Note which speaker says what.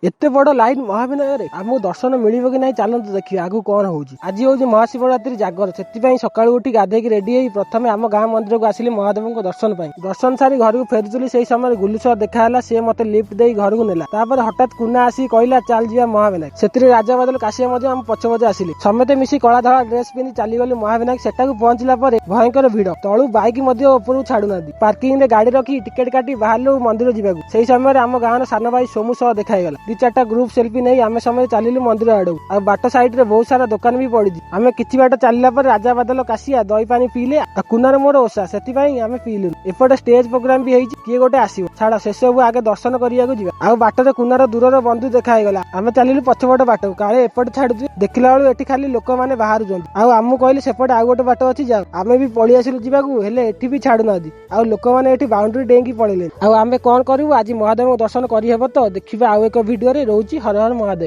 Speaker 1: एते बड़ लाइन महाविनय आमको दर्शन मिल कि नहीं चलते देखिए आगु कौन होची। आज हूँ महाशिवरात्रि जागर से सका उठी गाधे रेडी हो प्रथम आम गाँ मंदिर को आसिली महादेव को दर्शन पाई। दर्शन सारी घर को फेरुली से समय गुलुसर देखा सी मत लिफ्ट दे घर को नेला। हठात कुना आसी कहला चल जा महाविनायक से राजा बादल काशिया आम पछ पछ आसिले समते मिसी कला धड़ा ड्रेस पिंधि चलीगलु महाविनायक सेटा पहुंचला भयंकर भिड़ तलू बाइक उपरू छाड़ुना पार्किंग गाड़ी रखी टिकेट काटी बाहर मंदिर जावाक से समय आम गाँव सान भाई सोमू सह देखाईगला। 2-4टा ग्रुप सेल्फी नहीं आम समय चलिलु मंदिर आड़ आ बाट साइड रे बहुत सारा दुकान भी पड़ी। आम किछि बाट चलला पर राजा बादल काशिया दही पानी पीले कुनार मोर ओषा से आम पीलु। एपटे स्टेज प्रोग्राम भी किए गोटे आसो छाड़ से सब आगे दर्शन करिया आ बाटर कुनार दूर बंधु देखाईगला। आम चलिलु पछपट बाट काले एपटे छाड़ देखला बेलू एठी खाली लोक मैंने बाहर आमु कहली सेपटे आउ गोटे बाट अच्छी जाओ आम भी पलि आसिलु जीवाकू हेले एठी भी छाड़ुना आ लोक मैंने एठी बाउंड्री डेंगी पड़े आम कौन करूँ आज महादेव दर्शन करहब तो देखिए आउ एक भिडियो रे रोची हर हर महादेव।